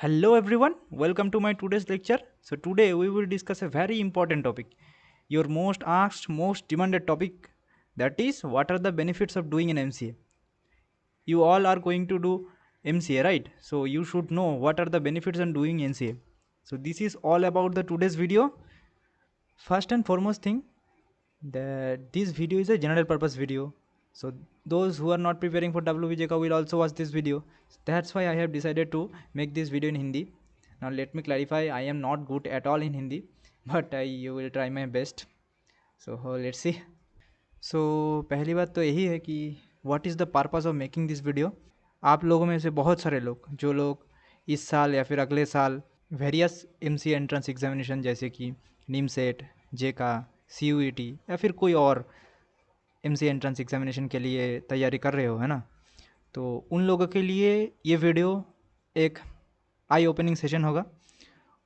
Hello everyone, welcome to my today's lecture. So today we will discuss a very important topic, your most asked, most demanded topic, that is what are the benefits of doing an MCA. You all are going to do MCA, right? So you should know what are the benefits of doing MCA. So this is all about the today's video. First and foremost thing that this video is a general purpose video. So those who are not preparing for WBJK will also watch this video. That's why I have decided to make this video in Hindi. Now let me clarify, I am not good at all in Hindi, but I will try my best. So let's see. So पहली बात तो यही है कि what is the purpose of making this video. आप लोगों में से बहुत सारे लोग जो लोग इस साल या फिर अगले साल वेरियस एमसीए एंट्रेंस एग्जामिनेशन जैसे कि नीम सेट, जेका, CUET या फिर कोई और एमसीए एंट्रेंस एग्जामिनेशन के लिए तैयारी कर रहे हो, है ना, तो उन लोगों के लिए ये वीडियो एक आई ओपनिंग सेशन होगा.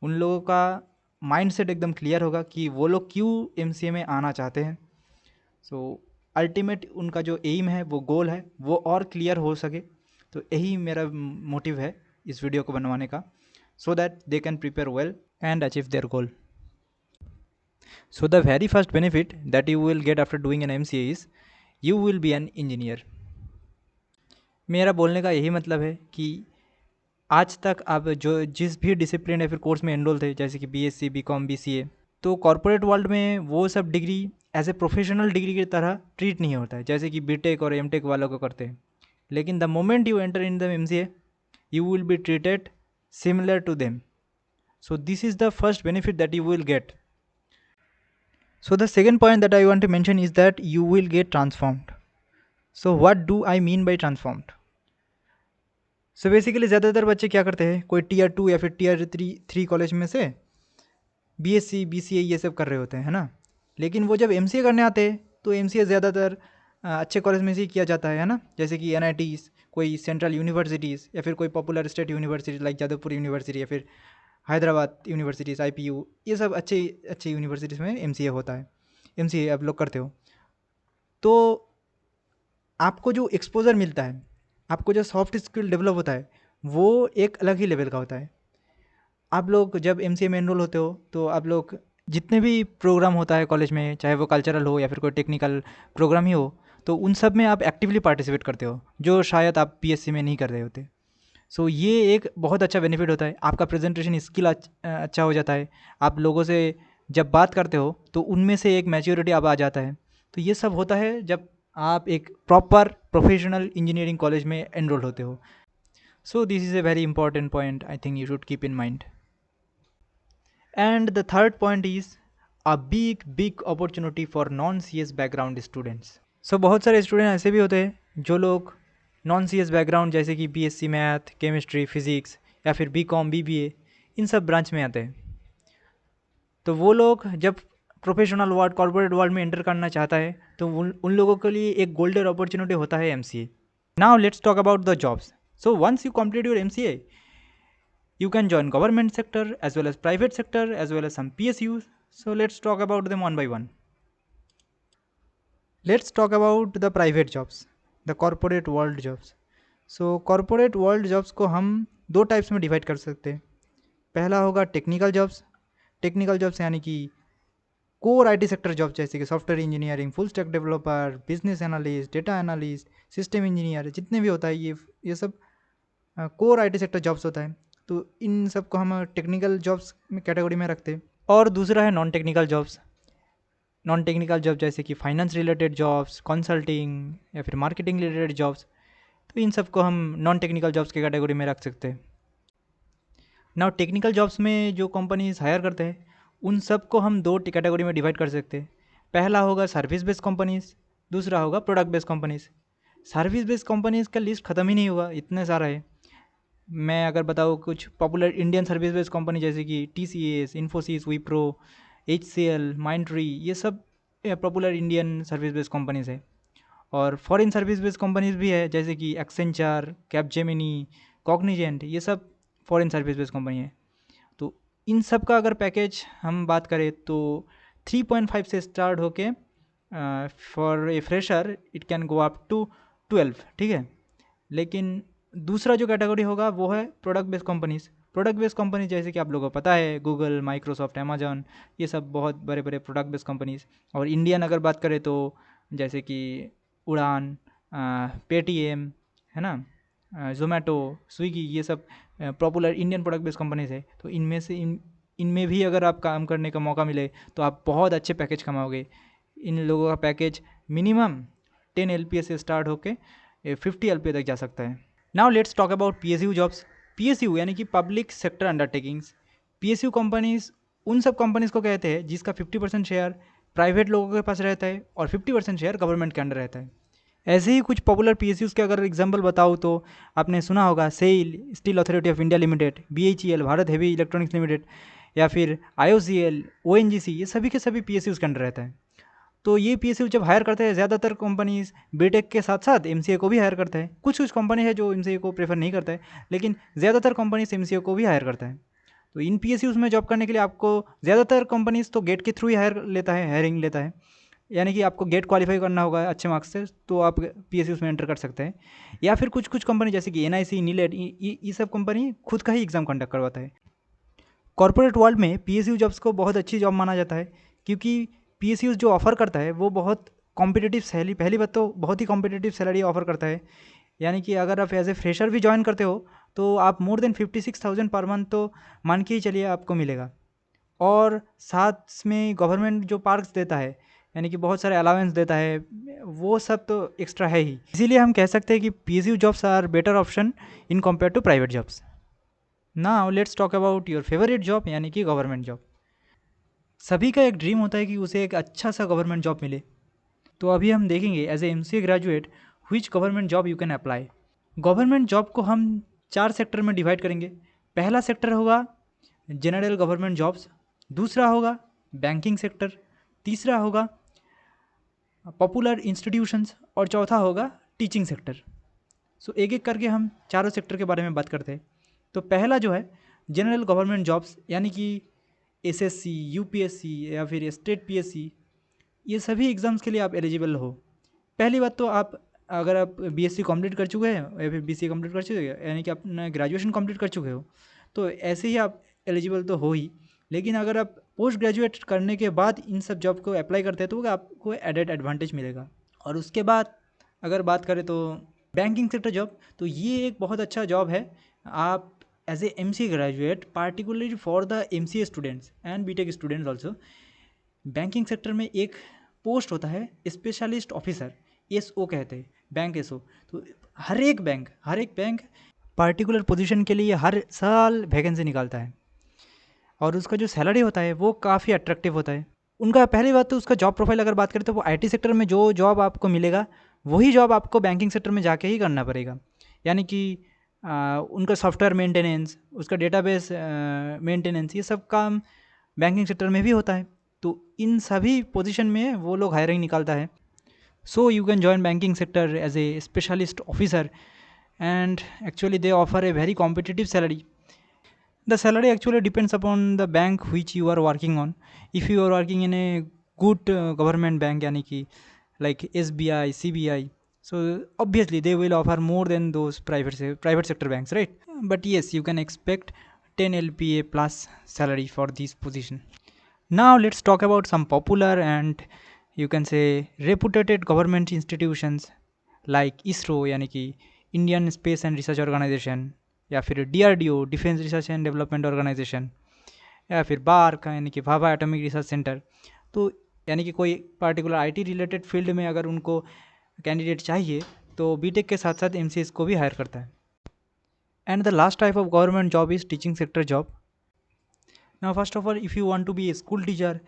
उन लोगों का माइंडसेट एकदम क्लियर होगा कि वो लोग क्यों एमसीए में आना चाहते हैं. सो अल्टीमेट उनका जो एम है, वो गोल है, वो और क्लियर हो सके. तो यही मेरा मोटिव है इस वीडियो को बनवाने का, so that they can prepare well and achieve their goal. So the very first benefit that you will get after doing an MCA is you will be an engineer. मेरा बोलने का यही मतलब है कि आज तक आप जो जिस भी डिसिप्लिन या फिर कोर्स में एनरोल थे, जैसे कि BSc, BCom, BCA, तो कॉर्पोरेट वर्ल्ड में वो सब degree as a professional degree की तरह ट्रीट नहीं होता है जैसे कि बीटेक और एमटेक वालों को करते हैं. लेकिन the moment you enter in the MCA you will be treated similar to them. So this is the first benefit that you will get. So the second point that I want to mention is that you will get transformed. So what do I mean by transformed? So basically ज़्यादातर बच्चे क्या करते हैं, कोई Tier 2 या फिर Tier 3 college में से BSc, BCA ये सब कर रहे होते हैं, है ना. लेकिन वो जब MCA करने आते हैं तो MCA ज़्यादातर अच्छे कॉलेज में से ही किया जाता है ना, जैसे कि NITs, कोई सेंट्रल यूनिवर्सिटीज़ या फिर कोई popular state university like Jadavpur university या फिर हैदराबाद यूनिवर्सिटीज़, IPU, ये सब अच्छे अच्छे यूनिवर्सिटीज़ में MCA होता है. MCA आप लोग करते हो तो आपको जो एक्सपोजर मिलता है, आपको जो सॉफ्ट स्किल डेवलप होता है, वो एक अलग ही लेवल का होता है. आप लोग जब MCA में एनरोल होते हो तो आप लोग जितने भी प्रोग्राम होता है कॉलेज में, चाहे वो कल्चरल हो या फिर कोई टेक्निकल प्रोग्राम ही हो, तो उन सब में आप एक्टिवली पार्टिसिपेट करते हो, जो शायद आप PSC में नहीं कर रहे होते. सो ये एक बहुत अच्छा बेनिफिट होता है. आपका प्रेजेंटेशन स्किल अच्छा हो जाता है. आप लोगों से जब बात करते हो तो उनमें से एक मैच्योरिटी अब आ जाता है. तो ये सब होता है जब आप एक प्रॉपर प्रोफेशनल इंजीनियरिंग कॉलेज में एनरोल होते हो. So this is a very important point, I think you should keep in mind. And the third point is a big opportunity for non CS background students. So बहुत सारे student ऐसे भी होते हैं जो लोग नॉन CS बैकग्राउंड जैसे कि BSc मैथ, केमिस्ट्री, फिज़िक्स या फिर BCom, BBA, इन सब ब्रांच में आते हैं. तो वो लोग जब प्रोफेशनल वर्ल्ड, कॉर्पोरेट वर्ल्ड में एंटर करना चाहता है तो उन लोगों के लिए एक गोल्डन अपॉर्चुनिटी होता है MCA. Now let's talk about the jobs. So once you complete your MCA, you can join government sector as well as private sector as well as some PSUs. So let's talk about them one by one. Let's talk about the private jobs, the corporate world jobs. So corporate world jobs को हम दो types में divide कर सकते हैं. पहला होगा technical jobs. Technical jobs यानी कि कोर IT सेक्टर जॉब जैसे कि software engineering, full stack developer, business analyst, data analyst, system engineer, जितने भी होता है ये सब कोर IT सेक्टर जॉब्स होता है. तो इन सब को हम टेक्निकल जॉब्स में कैटेगरी में रखते हैं. और दूसरा है non technical jobs. Non technical job जैसे कि फाइनेंस रिलेटेड जॉब्स, कंसल्टिंग या फिर मार्केटिंग रिलेटेड जॉब्स, तो इन सब को हम नॉन टेक्निकल जॉब्स के कैटेगरी में रख सकते हैं. नाउ टेक्निकल जॉब्स में जो कंपनीज हायर करते हैं उन सब को हम दो कैटेगरी में डिवाइड कर सकते हैं. पहला होगा सर्विस बेस्ड कंपनीज, दूसरा होगा product based companies. Service based companies का लिस्ट ख़त्म ही नहीं होगा, इतने सारा है. मैं अगर बताऊँ कुछ popular Indian service based company जैसे कि TCS, Infosys, Wipro, HCL, Mindtree, ये सब popular Indian service based companies है. और फॉरेन सर्विस बेस्ड कंपनीज भी है जैसे कि एक्सेंचर, कैपजेमिनी, कॉग्निजेंट, ये सब फॉरेन सर्विस बेस्ड कंपनी है. तो इन सब का अगर पैकेज हम बात करें तो 3.5 से स्टार्ट होके for a fresher it can go up to 12, ठीक है. लेकिन दूसरा जो कैटेगरी होगा वो है product based companies. Product based companies जैसे कि आप लोगों को पता है गूगल, माइक्रोसॉफ्ट, अमेजॉन, ये सब बहुत बड़े बड़े प्रोडक्ट बेस्ड कंपनीज। और इंडियन अगर बात करें तो जैसे कि उड़ान, पेटीएम, है ना, जोमेटो, स्विगी, ये सब popular Indian product based companies है। तो इनमें से इनमें भी अगर आप काम करने का मौका मिले तो आप बहुत अच्छे पैकेज कमाओगे। इन लोगों का पैकेज मिनिमम 10 LPA से स्टार्ट होके 50 LPA तक जा सकता है। Now let's talk about PSU jobs. PSU यानी कि public sector undertakings. PSU companies उन सब कंपनीज को कहते हैं जिसका 50% शेयर प्राइवेट लोगों के पास रहता है और 50% शेयर गवर्नमेंट के अंडर रहता है। ऐसे ही कुछ पॉपुलर PSUs के अगर एग्जांपल बताऊँ तो आपने सुना होगा SAIL, steel authority of India limited, BHEL, Bharat heavy electronics limited, या फिर IOCL, ONGC, ये सभी के सभी PSUs के अंडर रहता है। तो ये PSU जब हायर करते हैं, ज़्यादातर कंपनीज बीटेक के साथ साथ MCA को भी हायर करता है। कुछ कुछ कंपनी है जो MCA को प्रेफर नहीं करता है, लेकिन ज़्यादातर कंपनीज MCA को भी हायर करता है। तो इन PSUs में जॉब करने के लिए आपको ज़्यादातर कंपनीज तो गेट के थ्रू ही हायरिंग लेता है, यानी कि आपको गेट क्वालिफाई करना होगा अच्छे मार्क्स से, तो आप PSUs में एंटर कर सकते हैं। या फिर कुछ कुछ कंपनी जैसे कि NIC, नीलेट, ये सब कंपनी खुद का ही एग्ज़ाम कंडक्ट करवाता है। कॉर्पोरेट वर्ल्ड में PSU जॉब्स को बहुत अच्छी जॉब माना जाता है, क्योंकि PSU जो ऑफ़र करता है वो बहुत कॉम्पिटिटिव सैलरी, पहली बात तो बहुत ही कॉम्पिटिटिव सैलरी ऑफ़र करता है। यानी कि अगर आप एज ए फ्रेशर भी ज्वाइन करते हो तो आप मोर देन 56,000 पर मंथ तो मान के ही चलिए आपको मिलेगा। और साथ में गवर्नमेंट जो पार्क्स देता है, यानी कि बहुत सारे अलाउंस देता है, वो सब तो एक्स्ट्रा है ही। इसीलिए हम कह सकते हैं कि PSU jobs are better option in compare to private jobs. Now let's talk about your favourite job, यानी कि गवर्नमेंट जॉब। सभी का एक ड्रीम होता है कि उसे एक अच्छा सा गवर्नमेंट जॉब मिले। तो अभी हम देखेंगे as a MCA graduate which government job you can apply. Government job को हम 4 सेक्टर में डिवाइड करेंगे। पहला सेक्टर होगा जनरल गवर्नमेंट जॉब्स, दूसरा होगा बैंकिंग सेक्टर, तीसरा होगा पॉपुलर इंस्टीट्यूशंस, और चौथा होगा टीचिंग सेक्टर। सो एक एक करके हम चारों सेक्टर के बारे में बात करते हैं। तो पहला जो है जनरल गवर्नमेंट जॉब्स, यानी कि SSC, UPSC या फिर स्टेट PSC, ये सभी एग्ज़ाम्स के लिए आप एलिजिबल हो। पहली बात तो आप अगर आप BSc कंप्लीट कर चुके हैं या फिर BCA कंप्लीट कर चुके हैं, यानी कि अपना ग्रेजुएशन कंप्लीट कर चुके हो, तो ऐसे ही आप एलिजिबल तो हो ही। लेकिन अगर आप पोस्ट ग्रेजुएट करने के बाद इन सब जॉब को अप्लाई करते हैं तो आपको एडेड एडवांटेज मिलेगा। और उसके बाद अगर बात करें तो बैंकिंग सेक्टर जॉब, तो ये एक बहुत अच्छा जॉब है। आप as a MCA graduate, particularly for the MCA students and BTech students also, banking sector में एक पोस्ट होता है स्पेशलिस्ट ऑफिसर, SO कहते हैं, बैंक SO। तो हर एक बैंक पार्टिकुलर पोजीशन के लिए हर साल वैकेंसी निकालता है, और उसका जो सैलरी होता है वो काफ़ी अट्रैक्टिव होता है। उनका पहली बात तो उसका जॉब प्रोफाइल अगर बात करें तो वो IT सेक्टर में जो जॉब आपको मिलेगा वही जॉब आपको बैंकिंग सेक्टर में जाके ही करना पड़ेगा। यानी कि उनका सॉफ्टवेयर मेंटेनेंस, उसका डेटाबेस मेंटेनेंस, ये सब काम बैंकिंग सेक्टर में भी होता है। तो इन सभी पोजीशन में वो लोग हायरिंग निकालता है। So you can join banking sector as a specialist officer, and actually they offer a very competitive salary. The salary actually depends upon the bank which you are working on. If you are working in a good government bank, yani ki like SBI, CBI, so obviously they will offer more than those private sector banks, right? But yes, you can expect 10 LPA plus salary for this position. Now let's talk about some popular and you can say reputed government institutions like ISRO, यानी कि Indian space and research organisation, या फिर DRDO, defence research and development organisation, या फिर bark यानी कि Bhabha atomic research centre. तो यानी कि कोई पार्टिकुलर IT रिलेटेड फील्ड में अगर उनको कैंडिडेट चाहिए तो BTech के साथ साथ MCS को भी हायर करता है। And the last type of government job is teaching sector job. Now first of all, if you want to be a school teacher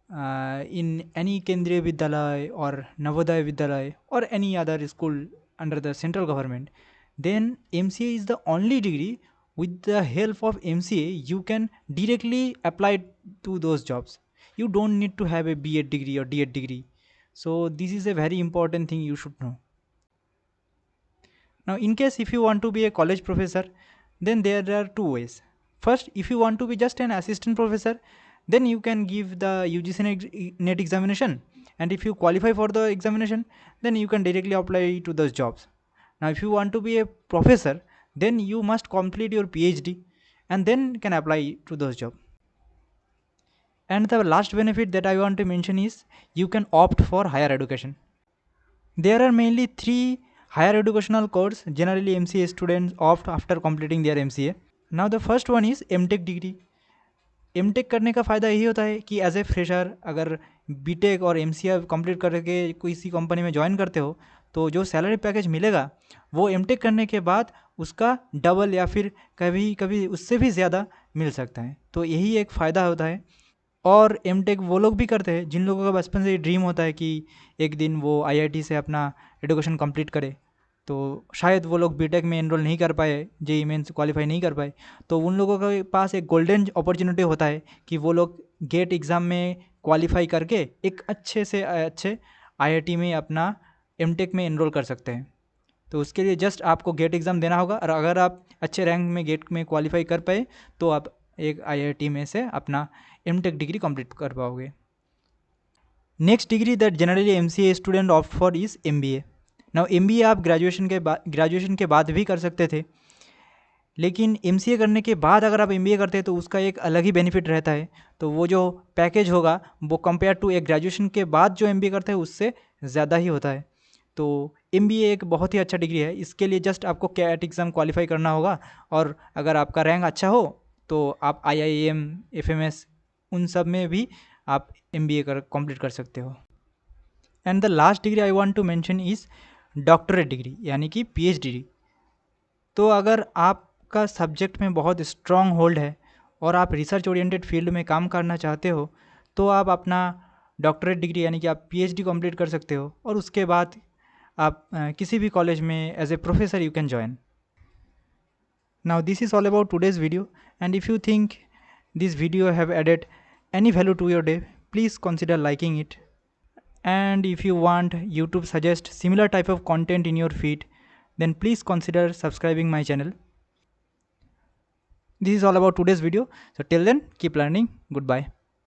in any Kendriya Vidyalaya or Navodaya Vidyalaya or any other school under the central government, then MCA is the only degree. With the help of MCA you can directly apply to those jobs. You don't need to have a B.Ed degree or D.Ed degree. So this is a very important thing you should know. Now in case if you want to be a college professor, then there are two ways. First, if you want to be just an assistant professor, then you can give the UGC NET examination, and if you qualify for the examination then you can directly apply to those jobs. Now if you want to be a professor, then you must complete your PhD and then can apply to those jobs. And the last benefit that I want to mention is you can opt for higher education. There are mainly 3 higher educational courses generally MCA students opt after completing their MCA. Now the first one is MTech degree. MTech करने का फ़ायदा यही होता है कि as a fresher अगर BTech और MCA complete करके किसी कंपनी में ज्वाइन करते हो तो जो सैलरी पैकेज मिलेगा वो MTech करने के बाद उसका डबल या फिर कभी कभी उससे भी ज़्यादा मिल सकता है। तो यही एक फ़ायदा होता है। और MTech वो लोग भी करते हैं जिन लोगों का बचपन से ड्रीम होता है कि एक दिन वो IIT से अपना एजुकेशन कंप्लीट करे, तो शायद वो लोग बीटेक में एनरोल नहीं कर पाए, जेईई मेंस क्वालिफाई नहीं कर पाए, तो उन लोगों के पास एक गोल्डन अपॉर्चुनिटी होता है कि वो लोग गेट एग्ज़ाम में क्वालिफाई करके एक अच्छे से अच्छे IIT में अपना MTech में एनरोल कर सकते हैं। तो उसके लिए जस्ट आपको गेट एग्ज़ाम देना होगा और अगर आप अच्छे रैंक में गेट में क्वालिफाई कर पाए तो आप एक IIT में से अपना MTech डिग्री कंप्लीट कर पाओगे। Next degree that generally MCA student opt for is MBA। Now MBA आप ग्रेजुएशन के बाद भी कर सकते थे, लेकिन MCA करने के बाद अगर आप MBA करते हैं तो उसका एक अलग ही बेनिफिट रहता है। तो वो जो पैकेज होगा वो कंपेयर टू एक ग्रेजुएशन के बाद जो MBA करते हैं उससे ज़्यादा ही होता है। तो MBA एक बहुत ही अच्छा डिग्री है। इसके लिए जस्ट आपको कैट एग्ज़ाम क्वालिफाई करना होगा और अगर आपका रैंक अच्छा हो तो आप IIM, FMS उन सब में भी आप MBA कंप्लीट कर सकते हो। And the last degree I want to mention is doctorate degree यानी कि PhD डिग्री। तो अगर आपका सब्जेक्ट में बहुत स्ट्रॉन्ग होल्ड है और आप रिसर्च ओरिएंटेड फील्ड में काम करना चाहते हो तो आप अपना डॉक्टरेट डिग्री यानी कि आप PhD कंप्लीट कर सकते हो और उसके बाद आप किसी भी कॉलेज में as a professor you can join. Now this is all about today's video, and if you think this video have added any value to your day, please consider liking it. And if you want YouTube suggest similar type of content in your feed, then please consider subscribing my channel. This is all about today's video. So till then, keep learning. Goodbye.